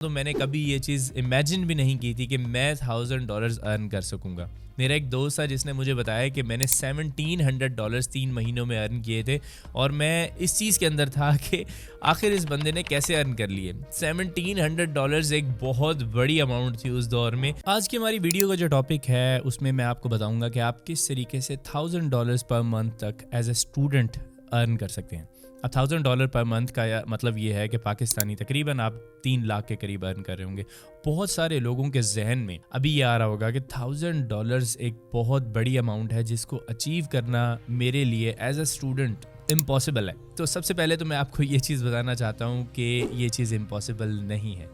तो मैंने कभी ये चीज़ इमेजिन भी नहीं की थी कि मैं $1000 अर्न कर सकूंगा। मेरा एक दोस्त था जिसने मुझे बताया कि मैंने $1700 3 महीनों में अर्न किए थे और मैं इस चीज़ के अंदर था कि आखिर इस बंदे ने कैसे अर्न कर लिए। $1700 एक बहुत बड़ी अमाउंट थी उस दौर में। आज की हमारी वीडियो का जो टॉपिक है उसमें मैं आपको बताऊंगा कि आप किस तरीके से $1000 पर मंथ तक एज ए स्टूडेंट अर्न कर सकते हैं। अब $1000 पर मंथ का मतलब ये है कि पाकिस्तानी तकरीबन आप 3 लाख के करीब अर्न कर रहे होंगे। बहुत सारे लोगों के जहन में अभी ये आ रहा होगा कि $1000 एक बहुत बड़ी अमाउंट है जिसको अचीव करना मेरे लिए एज अ स्टूडेंट इम्पॉसिबल है। तो सबसे पहले तो मैं आपको ये चीज़ बताना चाहता हूँ कि ये चीज़ इम्पॉसिबल नहीं है,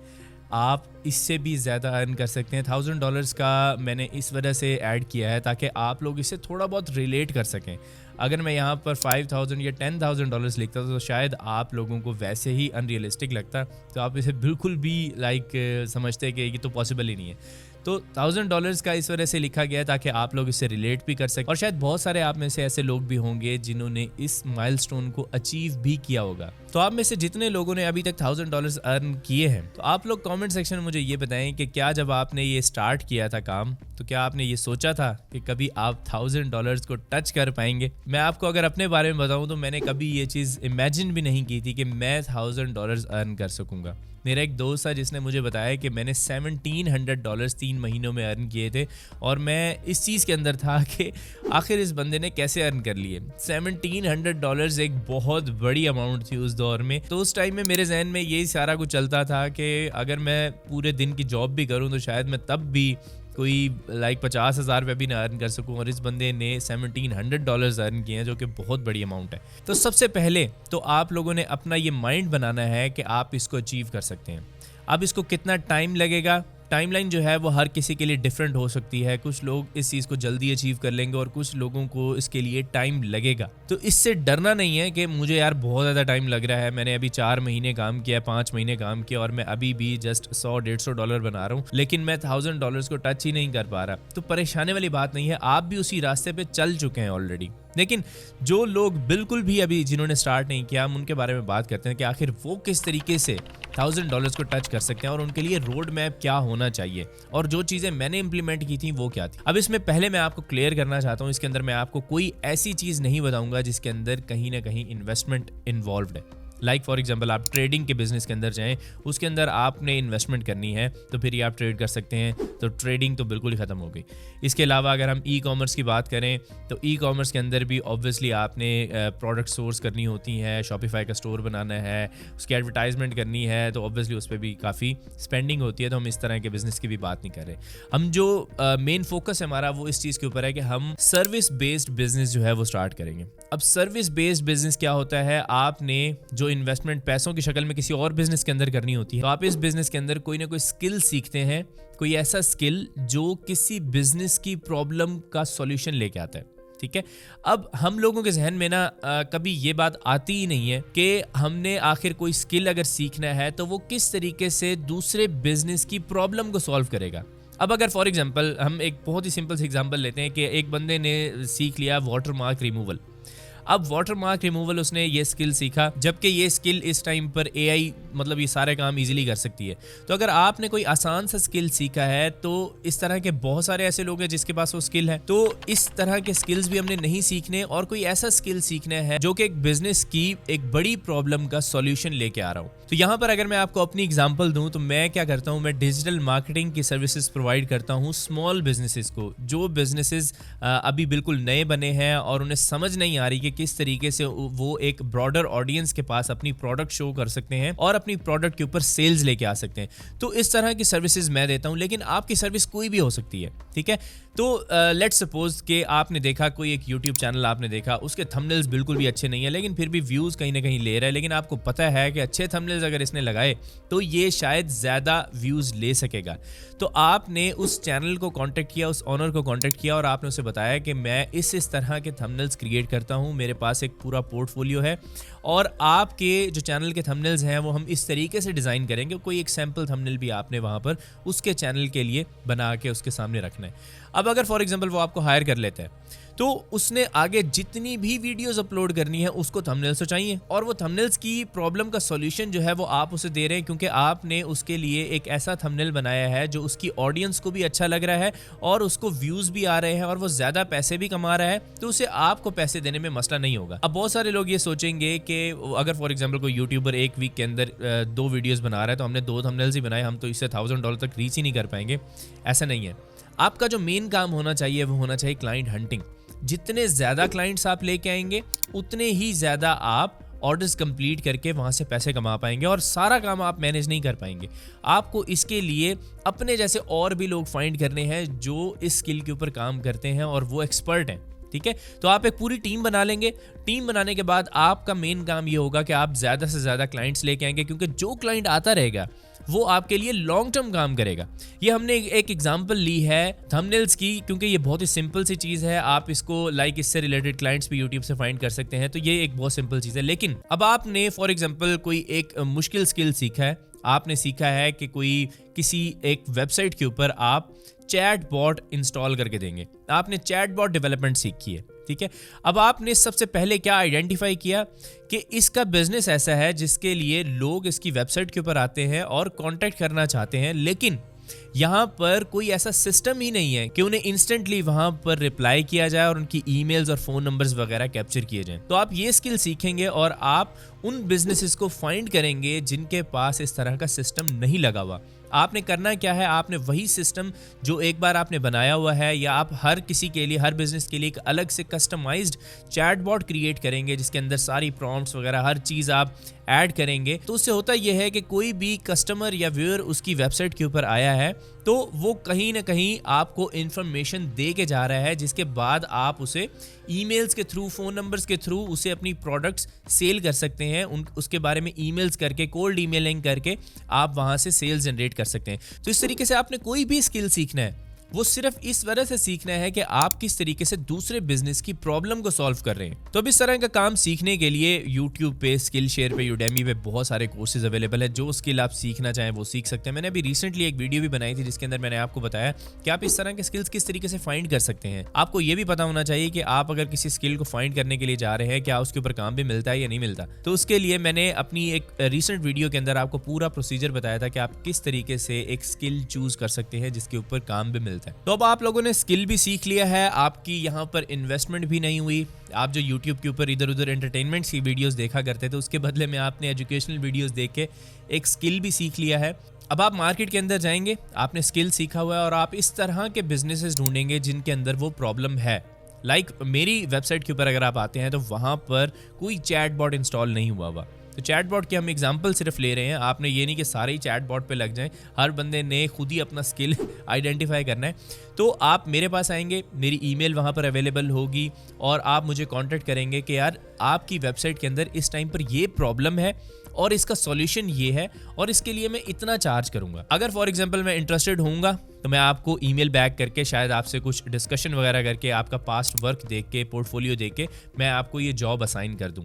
आप इससे भी ज़्यादा अर्न कर सकते हैं। $1000 का मैंने इस वजह से ऐड किया है ताकि आप लोग इससे थोड़ा बहुत रिलेट कर सकें। अगर मैं यहाँ पर 5000 या $10,000 लिखता तो शायद आप लोगों को वैसे ही अनरियलिस्टिक लगता, तो आप इसे बिल्कुल भी समझते कि ये तो पॉसिबल ही नहीं है। तो $1000 का इस वजह से लिखा गया है ताकि आप लोग इससे रिलेट भी कर सकें और शायद बहुत सारे आप में से ऐसे लोग भी होंगे जिन्होंने इस माइलस्टोन को अचीव भी किया होगा। तो आप में से जितने लोगों ने अभी तक $1000 अर्न किए हैं, तो आप लोग कमेंट सेक्शन में मुझे ये बताएं कि क्या जब आपने ये स्टार्ट किया था काम, तो क्या आपने ये सोचा था कि कभी आप $1000 को टच कर पाएंगे। मैं आपको अगर अपने बारे में बताऊं तो मैंने कभी ये चीज़ इमेजिन भी नहीं की थी कि मैं $1000 अर्न कर सकूंगा। मेरा एक दोस्त था जिसने मुझे बताया कि मैंने $1700 3 महीनों में अर्न किए थे और मैं इस चीज़ के अंदर था कि आखिर इस बंदे ने कैसे अर्न कर लिए। $1700 एक बहुत बड़ी अमाउंट थी उस दौर में। तो उस टाइम में मेरे जहन में यही सारा कुछ चलता था कि अगर मैं पूरे दिन की जॉब भी करूं तो शायद मैं तब भी कोई 50,000 रुपये भी ना अर्न कर सकूं, और इस बंदे ने $1700 अर्न किए हैं जो कि बहुत बड़ी अमाउंट है। तो सबसे पहले तो आप लोगों ने अपना ये माइंड बनाना है कि आप इसको अचीव कर सकते हैं। अब इसको कितना टाइम लगेगा, टाइमलाइन जो है वो हर किसी के लिए डिफरेंट हो सकती है। कुछ लोग इस चीज़ को जल्दी अचीव कर लेंगे और कुछ लोगों को इसके लिए टाइम लगेगा। तो इससे डरना नहीं है कि मुझे यार बहुत ज़्यादा टाइम लग रहा है, मैंने अभी 4 महीने काम किया, 5 महीने काम किया और मैं अभी भी जस्ट $100-150 बना रहा हूँ, लेकिन मैं $1000 को टच ही नहीं कर पा रहा। तो परेशानी वाली बात नहीं है, आप भी उसी रास्ते पे चल चुके हैं ऑलरेडी। लेकिन जो लोग बिल्कुल भी अभी जिन्होंने स्टार्ट नहीं किया, हम उनके बारे में बात करते हैं कि आखिर वो किस तरीके से $1000 को टच कर सकते हैं और उनके लिए रोड मैप क्या होना चाहिए और जो चीज़ें मैंने इंप्लीमेंट की थी वो क्या थी। अब इसमें पहले मैं आपको क्लियर करना चाहता हूँ, इसके अंदर मैं आपको कोई ऐसी चीज़ नहीं बताऊंगा जिसके अंदर कहीं ना कहीं इन्वेस्टमेंट इन्वॉल्व्ड है। लाइक फॉर एग्जाम्पल आप ट्रेडिंग के बिजनेस के अंदर जाएं, उसके अंदर आपने इन्वेस्टमेंट करनी है तो फिर ही आप ट्रेड कर सकते हैं, तो ट्रेडिंग तो बिल्कुल ही ख़त्म हो गई। इसके अलावा अगर हम ई कॉमर्स की बात करें तो ई कॉमर्स के अंदर भी ऑब्वियसली आपने प्रोडक्ट सोर्स करनी होती है, शॉपिफाई का स्टोर बनाना है, उसकी एडवर्टाइजमेंट करनी है, तो ऑब्वियसली उस पर भी काफ़ी स्पेंडिंग होती है। तो हम इस तरह के बिजनेस की भी बात नहीं कर रहे। हम जो मेन फोकस है हमारा वो इस चीज़ के ऊपर है कि हम सर्विस बेस्ड बिजनेस जो है वो स्टार्ट करेंगे। अब सर्विस बेस्ड बिजनेस क्या होता है, आपने जो इन्वेस्टमेंट पैसों की शक्ल में किसी और बिजनेस के अंदर करनी होती है, तो आप इस बिजनेस के अंदर कोई ना कोई स्किल सीखते हैं, कोई ऐसा स्किल जो किसी बिजनेस की प्रॉब्लम का सॉल्यूशन लेके आता है। ठीक है, अब हम लोगों के जहन में ना कभी ये बात आती ही नहीं है कि हमने आखिर कोई स्किल अगर सीखना है तो वो किस तरीके से दूसरे बिजनेस की प्रॉब्लम को सॉल्व करेगा। अब अगर फॉर एग्जांपल हम एक बहुत ही सिंपल सी एग्जांपल लेते हैं कि एक बंदे ने सीख लिया वाटर मार्क रिमूवल। अब वाटर मार्क रिमूवल उसने ये स्किल सीखा, जबकि ये स्किल इस टाइम पर एआई मतलब ये सारे काम इजीली कर सकती है। तो अगर आपने कोई आसान सा स्किल सीखा है तो इस तरह के बहुत सारे ऐसे लोग हैं जिसके पास वो स्किल है। तो इस तरह के स्किल्स भी हमने नहीं सीखने और कोई ऐसा स्किल सीखना है जो कि एक बिजनेस की एक बड़ी प्रॉब्लम का सॉल्यूशन लेके आ रहा हूँ। तो यहाँ पर अगर मैं आपको अपनी एग्जांपल दूं तो मैं क्या करता हूँ, मैं डिजिटल मार्केटिंग की सर्विसेज प्रोवाइड करता हूँ स्मॉल बिजनेसेस को, जो बिजनेसेस अभी बिल्कुल नए बने हैं और उन्हें समझ नहीं आ रही कि किस तरीके से वो एक ब्रॉडर ऑडियंस के पास अपनी प्रोडक्ट शो कर सकते हैं और अपनी प्रोडक्ट के ऊपर सेल्स लेके आ सकते हैं। तो इस तरह की सर्विसेज मैं देता हूं, लेकिन आपकी सर्विस कोई भी हो सकती है। ठीक है, तो लेट्स सपोज कि आपने देखा कोई एक यूट्यूब चैनल आपने देखा, उसके थंबनेल्स बिल्कुल भी अच्छे नहीं है, लेकिन फिर भी व्यूज़ कहीं ना कहीं ले रहा है, लेकिन आपको पता है कि अच्छे थंबनेल्स अगर इसने लगाए तो ये शायद ज़्यादा व्यूज़ ले सकेगा। तो आपने उस चैनल को कांटेक्ट किया, उस ऑनर को कांटेक्ट किया और आपने उसे बताया कि मैं इस तरह के थंबनेल्स क्रिएट करता हूँ, मेरे पास एक पूरा पोर्टफोलियो है और आपके जो चैनल के थंबनेल्स हैं वो हम इस तरीके से डिज़ाइन करेंगे, कोई एक सैम्पल थंबनेल भी आपने वहाँ पर उसके चैनल के लिए बना के उसके सामने रखना है। अब अगर फॉर एग्जांपल वो आपको हायर कर लेता है तो उसने आगे जितनी भी वीडियोस अपलोड करनी है उसको थंबनेल्स तो चाहिए, और वो थंबनेल्स की प्रॉब्लम का सॉल्यूशन जो है वो आप उसे दे रहे हैं, क्योंकि आपने उसके लिए एक ऐसा थंबनेल बनाया है जो उसकी ऑडियंस को भी अच्छा लग रहा है और उसको व्यूज़ भी आ रहे हैं और वो ज़्यादा पैसे भी कमा रहा है, तो उसे आपको पैसे देने में मसला नहीं होगा। अब बहुत सारे लोग ये सोचेंगे कि अगर फॉर एग्जाम्पल कोई यूट्यूबर एक वीक के अंदर 2 वीडियोज़ बना रहा है तो हमने 2 थंबनेल्स ही बनाए, हम तो इससे $1000 तक रीच ही नहीं कर पाएंगे। ऐसा नहीं है। आपका जो मेन काम होना चाहिए वो होना चाहिए क्लाइंट हंटिंग। जितने ज़्यादा क्लाइंट्स आप लेके आएंगे उतने ही ज़्यादा आप ऑर्डर्स कंप्लीट करके वहाँ से पैसे कमा पाएंगे, और सारा काम आप मैनेज नहीं कर पाएंगे। आपको इसके लिए अपने जैसे और भी लोग फाइंड करने हैं जो इस स्किल के ऊपर काम करते हैं और वो एक्सपर्ट हैं, ठीक है। तो आप एक पूरी टीम बना लेंगे। टीम बनाने के बाद आपका मेन काम ये होगा कि आप ज़्यादा से ज़्यादा क्लाइंट्स लेके आएंगे, क्योंकि जो क्लाइंट आता रहेगा वो आपके लिए लॉन्ग टर्म काम करेगा। ये हमने एक एग्जांपल ली है थंबनेल्स की, क्योंकि ये बहुत ही सिंपल सी चीज़ है। आप इसको इससे रिलेटेड क्लाइंट्स भी यूट्यूब से फाइंड कर सकते हैं, तो ये एक बहुत सिंपल चीज़ है। लेकिन अब आपने फॉर एग्जांपल कोई एक मुश्किल स्किल सीखा है, आपने सीखा है कि किसी एक वेबसाइट के ऊपर आप चैट बॉट इंस्टॉल करके देंगे, आपने चैट बॉट डेवलपमेंट सीखी है, ठीक है। अब आपने सबसे पहले क्या आइडेंटिफाई किया कि इसका बिजनेस ऐसा है जिसके लिए लोग इसकी वेबसाइट के ऊपर आते हैं और कांटेक्ट करना चाहते हैं, लेकिन यहाँ पर कोई ऐसा सिस्टम ही नहीं है कि उन्हें इंस्टेंटली वहाँ पर रिप्लाई किया जाए और उनकी ईमेल्स और फ़ोन नंबर्स वगैरह कैप्चर किए जाएं। तो आप ये स्किल सीखेंगे और आप उन बिजनेसेस को फाइंड करेंगे जिनके पास इस तरह का सिस्टम नहीं लगा हुआ। आपने करना क्या है, आपने वही सिस्टम जो एक बार आपने बनाया हुआ है, या आप हर किसी के लिए, हर बिजनेस के लिए एक अलग से कस्टमाइज्ड चैटबॉट क्रिएट करेंगे जिसके अंदर सारी प्रॉम्प्ट्स वगैरह हर चीज़ आप ऐड करेंगे। तो उससे होता यह है कि कोई भी कस्टमर या व्यूअर उसकी वेबसाइट के ऊपर आया है तो वो कहीं ना कहीं आपको इन्फॉर्मेशन दे के जा रहा है, जिसके बाद आप उसे ईमेल्स के थ्रू, फ़ोन नंबर्स के थ्रू उसे अपनी प्रोडक्ट्स सेल कर सकते हैं। उसके बारे में ईमेल्स करके, कोल्ड ईमेलिंग करके आप वहाँ से सेल्स जनरेट कर सकते हैं। तो इस तरीके से आपने कोई भी स्किल सीखना है वो सिर्फ इस वजह से सीखना है कि आप किस तरीके से दूसरे बिजनेस की प्रॉब्लम को सॉल्व कर रहे हैं। तो अब इस तरह का काम सीखने के लिए यूट्यूब पे, स्किल शेयर पे, यूडेमी पे बहुत सारे कोर्सेज अवेलेबल है। जो स्किल आप सीखना चाहें वो सीख सकते हैं। मैंने अभी रिसेंटली एक वीडियो भी बनाई थी जिसके अंदर मैंने आपको बताया कि आप इस तरह के स्किल्स किस तरीके से फाइंड कर सकते हैं। आपको ये भी पता होना चाहिए कि आप अगर किसी स्किल को फाइंड करने के लिए जा रहे हैं, क्या उसके ऊपर काम भी मिलता है या नहीं मिलता। तो उसके लिए मैंने अपनी एक रिसेंट वीडियो के अंदर आपको पूरा प्रोसीजर बताया था कि आप किस तरीके से एक स्किल चूज कर सकते हैं जिसके ऊपर काम भी मिलता है। तो अब आप लोगों ने स्किल भी सीख लिया है, आपकी यहाँ पर इन्वेस्टमेंट भी नहीं हुई। आप जो YouTube के ऊपर इधर उधर एंटरटेनमेंट की वीडियोस देखा करते थे, उसके बदले में आपने एजुकेशनल वीडियोस देख के एक स्किल भी सीख लिया है। अब आप मार्केट के अंदर जाएंगे, आपने स्किल सीखा हुआ है और आप इस तरह के बिजनेसेस ढूंढेंगे जिनके अंदर वो प्रॉब्लम है। मेरी वेबसाइट के ऊपर अगर आप आते हैं तो वहाँ पर कोई चैट बॉट इंस्टॉल नहीं हुआ। तो चैटबॉट के हम एग्जांपल सिर्फ ले रहे हैं। आपने ये नहीं कि सारे ही चैटबॉट पे लग जाएं, हर बंदे ने खुद ही अपना स्किल आइडेंटिफाई करना है। तो आप मेरे पास आएंगे, मेरी ईमेल वहाँ पर अवेलेबल होगी और आप मुझे कांटेक्ट करेंगे कि यार आपकी वेबसाइट के अंदर इस टाइम पर ये प्रॉब्लम है और इसका सॉल्यूशन ये है और इसके लिए मैं इतना चार्ज करूंगा। अगर फॉर एग्जांपल मैं इंटरेस्टेड होऊंगा तो मैं आपको ईमेल बैक करके, शायद आपसे कुछ डिस्कशन वगैरह करके, आपका पास्ट वर्क देख के, पोर्टफोलियो देख के मैं आपको ये जॉब असाइन कर दूं।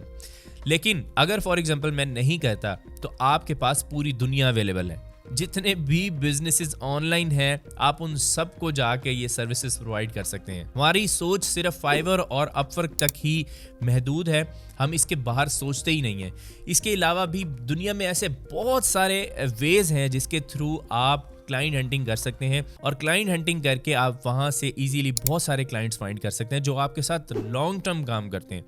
लेकिन अगर फॉर एग्जांपल मैं नहीं करता तो आपके पास पूरी दुनिया अवेलेबल है। जितने भी बिजनेसेस ऑनलाइन हैं, आप उन सबको जाके ये सर्विसेज प्रोवाइड कर सकते हैं। हमारी सोच सिर्फ फाइवर और अपवर्क तक ही महदूद है, हम इसके बाहर सोचते ही नहीं हैं। इसके अलावा भी दुनिया में ऐसे बहुत सारे वेज हैं जिसके थ्रू आप क्लाइंट हंटिंग कर सकते हैं और क्लाइंट हंटिंग करके आप वहाँ से इजीली बहुत सारे क्लाइंट्स फाइंड कर सकते हैं जो आपके साथ लॉन्ग टर्म काम करते हैं।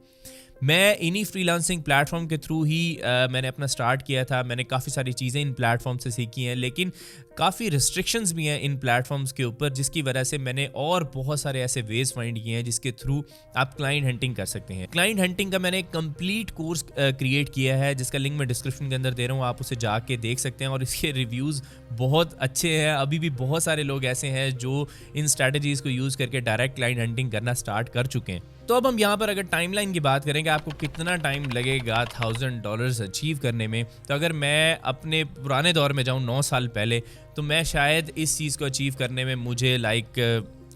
मैं इन्हीं फ्रीलांसिंग प्लेटफॉर्म के थ्रू ही मैंने अपना स्टार्ट किया था। मैंने काफ़ी सारी चीज़ें इन प्लेटफॉर्म से सीखी हैं, लेकिन काफ़ी रिस्ट्रिक्शंस भी हैं इन प्लेटफॉर्म्स के ऊपर, जिसकी वजह से मैंने और बहुत सारे ऐसे वेज फाइंड किए हैं जिसके थ्रू आप क्लाइंट हंटिंग कर सकते हैं। क्लाइंट हंटिंग का मैंने एक कंप्लीट कोर्स क्रिएट किया है जिसका लिंक मैं डिस्क्रिप्शन के अंदर दे रहा हूँ, आप उसे जाके देख सकते हैं और इसके रिव्यूज़ बहुत अच्छे हैं। अभी भी बहुत सारे लोग ऐसे हैं जो इन स्ट्रैटेजीज़ को यूज़ करके डायरेक्ट क्लाइंट हंटिंग करना स्टार्ट कर चुके हैं। तो अब हम यहाँ पर अगर टाइमलाइन की बात करें कि आपको कितना टाइम लगेगा $1000 अचीव करने में, तो अगर मैं अपने पुराने दौर में जाऊँ 9 साल पहले, तो मैं शायद इस चीज़ को अचीव करने में मुझे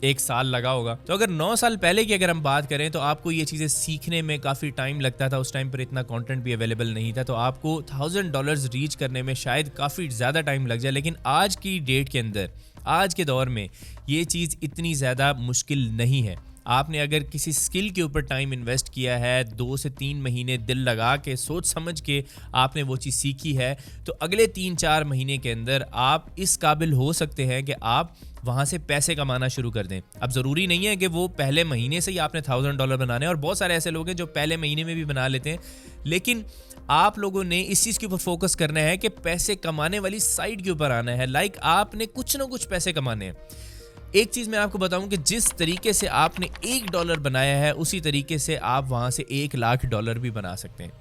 1 साल लगा होगा। तो अगर 9 साल पहले की अगर हम बात करें तो आपको ये चीज़ें सीखने में काफ़ी टाइम लगता था, उस टाइम पर इतना कंटेंट भी अवेलेबल नहीं था, तो आपको $1000 रीच करने में शायद काफ़ी ज़्यादा टाइम लग जाए। लेकिन आज की डेट के अंदर, आज के दौर में ये चीज़ इतनी ज़्यादा मुश्किल नहीं है। आपने अगर किसी स्किल के ऊपर टाइम इन्वेस्ट किया है, 2 से 3 महीने दिल लगा के सोच समझ के आपने वो चीज़ सीखी है, तो अगले 3-4 महीने के अंदर आप इस काबिल हो सकते हैं कि आप वहाँ से पैसे कमाना शुरू कर दें। अब ज़रूरी नहीं है कि वो पहले महीने से ही आपने $1000 बनाने हैं, और बहुत सारे ऐसे लोग हैं जो पहले महीने में भी बना लेते हैं। लेकिन आप लोगों ने इस चीज़ के ऊपर फोकस करना है कि पैसे कमाने वाली साइड के ऊपर आना है। लाइक आपने कुछ ना कुछ पैसे कमाने हैं। एक चीज़ मैं आपको बताऊं कि जिस तरीके से आपने $1 बनाया है, उसी तरीके से आप वहाँ से $1,00,000 भी बना सकते हैं।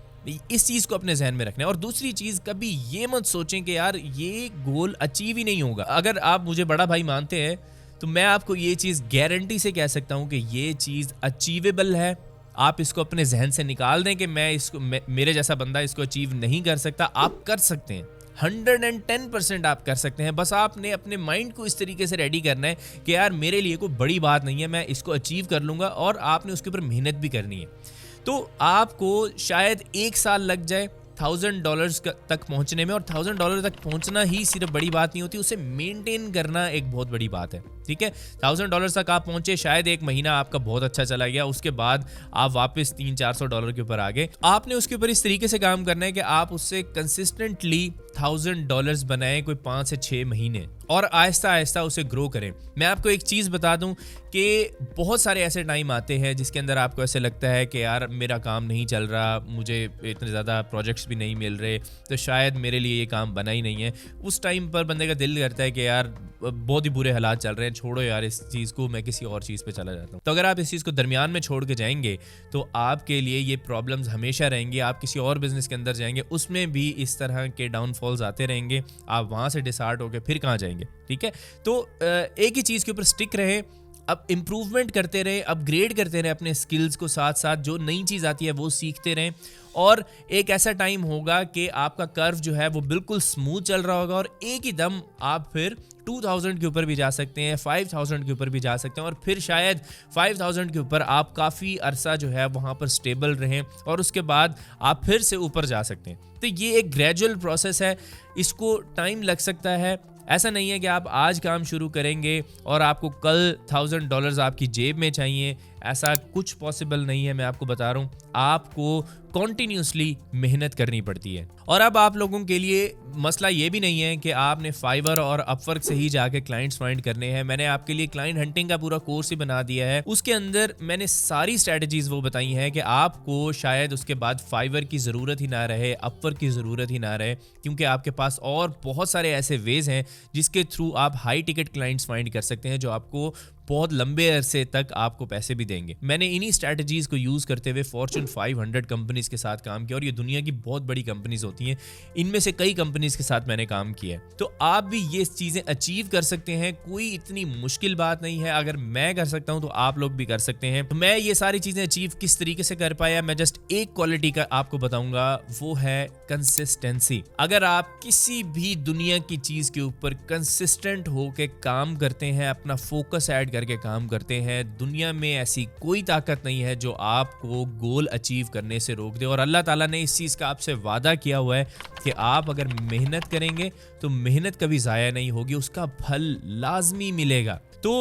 इस चीज़ को अपने जहन में रखना है। और दूसरी चीज़, कभी ये मत सोचें कि यार ये गोल अचीव ही नहीं होगा। अगर आप मुझे बड़ा भाई मानते हैं तो मैं आपको ये चीज़ गारंटी से कह सकता हूँ कि ये चीज़ अचीवेबल है। आप इसको अपने जहन से निकाल दें कि मेरे जैसा बंदा इसको अचीव नहीं कर सकता। आप कर सकते हैं, 110% आप कर सकते हैं। बस आपने अपने माइंड को इस तरीके से रेडी करना है कि यार मेरे लिए कोई बड़ी बात नहीं है, मैं इसको अचीव कर लूँगा, और आपने उसके ऊपर मेहनत भी करनी है। तो आपको शायद 1 साल लग जाए $1000 तक पहुंचने में, और $1000 तक पहुंचना ही सिर्फ बड़ी बात नहीं होती, उसे मेंटेन करना एक बहुत बड़ी बात है। ठीक है, $1000 तक आप पहुंचे, शायद 1 महीना आपका बहुत अच्छा चला गया, उसके बाद आप वापस $300-400 के ऊपर आ गए। आपने उसके ऊपर इस तरीके से काम करना है कि आप उससे कंसिस्टेंटली $1000 बनाएं, कोई 5 से 6 महीने, और आहिस्ता आहिस्ता उसे ग्रो करें। मैं आपको एक चीज़ बता दूं कि बहुत सारे ऐसे टाइम आते हैं जिसके अंदर आपको ऐसे लगता है कि यार मेरा काम नहीं चल रहा, मुझे इतने ज़्यादा प्रोजेक्ट्स भी नहीं मिल रहे, तो शायद मेरे लिए ये काम बना ही नहीं है। उस टाइम पर बंदे का दिल करता है कि यार बहुत ही बुरे हालात चल रहे हैं, छोड़ो यार इस चीज़ को, मैं किसी और चीज़ पे चला जाता हूँ। तो अगर आप इस चीज़ को दरमियान में छोड़ के जाएंगे तो आपके लिए ये प्रॉब्लम्स हमेशा रहेंगी। आप किसी और बिजनेस के अंदर जाएंगे, उसमें भी इस तरह के डाउनफॉल्स आते रहेंगे, आप वहाँ से डिसहार्ट होकर फिर कहाँ जाएंगे। ठीक है, तो एक ही चीज़ के ऊपर स्टिक रहे, अब इम्प्रूवमेंट करते रहें, अपग्रेड करते रहें अपने स्किल्स को, साथ साथ जो नई चीज़ आती है वो सीखते रहें, और एक ऐसा टाइम होगा कि आपका कर्व जो है वो बिल्कुल स्मूथ चल रहा होगा, और एक ही दम आप फिर 2000 के ऊपर भी जा सकते हैं, 5000 के ऊपर भी जा सकते हैं, और फिर शायद 5000 के ऊपर आप काफ़ी अरसा जो है वहाँ पर स्टेबल रहें, और उसके बाद आप फिर से ऊपर जा सकते हैं। तो ये एक ग्रेजुअल प्रोसेस है, इसको टाइम लग सकता है। ऐसा नहीं है कि आप आज काम शुरू करेंगे और आपको कल $1000 आपकी जेब में चाहिए, ऐसा कुछ पॉसिबल नहीं है। मैं आपको बता रहा हूँ, आपको कॉन्टिन्यूसली मेहनत करनी पड़ती है। और अब आप लोगों के लिए मसला ये भी नहीं है कि आपने फाइवर और अपवर्क से ही जाके क्लाइंट्स फाइंड करने हैं। मैंने आपके लिए क्लाइंट हंटिंग का पूरा कोर्स ही बना दिया है, उसके अंदर मैंने सारी स्ट्रेटजीज वो बताई हैं कि आपको शायद उसके बाद फाइवर की ज़रूरत ही ना रहे, अपवर्क की ज़रूरत ही ना रहे, क्योंकि आपके पास और बहुत सारे ऐसे वेज हैं जिसके थ्रू आप हाई टिकट क्लाइंट्स फाइंड कर सकते हैं जो आपको बहुत लंबे अरसे तक आपको पैसे भी देंगे। मैंने इन्हीं स्ट्रैटेजीज को यूज़ करते हुए फॉर्च्यून 500 कंपनीज के साथ काम किया, और ये दुनिया की बहुत बड़ी कंपनीज होती हैं, इनमें से कई कंपनीज के साथ मैंने काम किया है। तो आप भी ये चीज़ें अचीव कर सकते हैं, कोई इतनी मुश्किल बात नहीं है। अगर मैं कर सकता हूं तो आप लोग भी कर सकते हैं। तो मैं ये सारी चीज़ें अचीव किस तरीके से कर पाया, मैं जस्ट एक क्वालिटी का आपको बताऊंगा, वो है कंसिस्टेंसी। अगर आप किसी भी दुनिया की चीज़ के ऊपर कंसिस्टेंट होकर काम करते हैं, अपना फोकस ऐड करके काम करते हैं, दुनिया में ऐसी कोई ताकत नहीं है जो आपको गोल अचीव करने से रोक दे। और अल्लाह ताला ने इस चीज़ का आपसे वादा किया हुआ है कि आप अगर मेहनत करेंगे तो मेहनत कभी ज़ाया नहीं होगी, उसका फल लाजमी मिलेगा। तो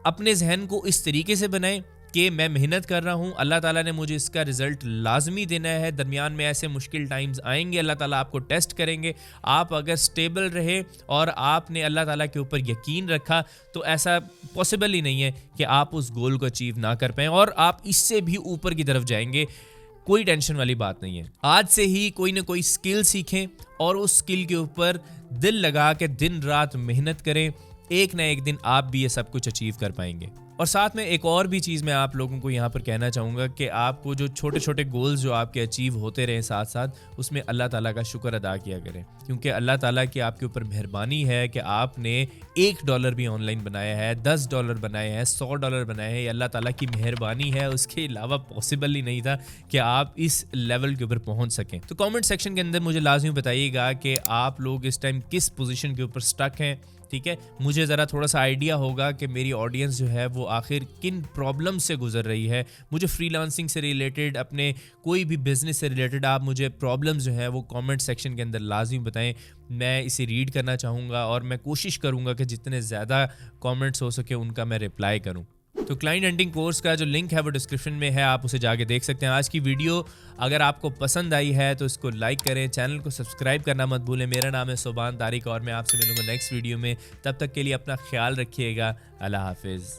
अपने जहन को इस तरीके से बनाएं कि मैं मेहनत कर रहा हूँ, अल्लाह ताला ने मुझे इसका रिजल्ट लाजमी देना है। दरमियान में ऐसे मुश्किल टाइम्स आएंगे, अल्लाह ताला आपको टेस्ट करेंगे। आप अगर स्टेबल रहे और आपने अल्लाह ताला के ऊपर यकीन रखा तो ऐसा पॉसिबल ही नहीं है कि आप उस गोल को अचीव ना कर पाएँ, और आप इससे भी ऊपर की तरफ जाएंगे। कोई टेंशन वाली बात नहीं है। आज से ही कोई ना कोई स्किल सीखें और उस स्किल के ऊपर दिल लगा के दिन रात मेहनत करें। एक ना एक दिन आप भी ये सब कुछ अचीव कर पाएंगे। और साथ में एक और भी चीज़ मैं आप लोगों को यहाँ पर कहना चाहूँगा कि आपको जो छोटे छोटे गोल्स जो आपके अचीव होते रहे साथ साथ, उसमें अल्लाह ताला का शुक्र अदा किया करें, क्योंकि अल्लाह ताला की आपके ऊपर मेहरबानी है कि आपने $1 भी ऑनलाइन बनाया है, $10 बनाए हैं, $100 बनाए हैं। ये अल्लाह ताला की मेहरबानी है, उसके अलावा पॉसिबल ही नहीं था कि आप इस लेवल के ऊपर पहुँच सकें। तो कॉमेंट सेक्शन के अंदर मुझे लाजमी बताइएगा कि आप लोग इस टाइम किस पोजीशन के ऊपर स्टक हैं। ठीक है, मुझे ज़रा थोड़ा सा आइडिया होगा कि मेरी ऑडियंस जो है वो आखिर किन प्रॉब्लम से गुजर रही है। मुझे फ्रीलांसिंग से रिलेटेड, अपने कोई भी बिजनेस से रिलेटेड आप मुझे प्रॉब्लम्स जो है वो कमेंट सेक्शन के अंदर लाजमी बताएं। मैं इसे रीड करना चाहूँगा और मैं कोशिश करूँगा कि जितने ज़्यादा कमेंट्स हो सके उनका मैं रिप्लाई करूँ। तो क्लाइंट हंटिंग कोर्स का जो लिंक है वो डिस्क्रिप्शन में है, आप उसे जाके देख सकते हैं। आज की वीडियो अगर आपको पसंद आई है तो इसको लाइक करें, चैनल को सब्सक्राइब करना मत भूलें। मेरा नाम है सोबान तारिक और मैं आपसे मिलूंगा नेक्स्ट वीडियो में। तब तक के लिए अपना ख्याल रखिएगा। अल्लाह हाफिज़।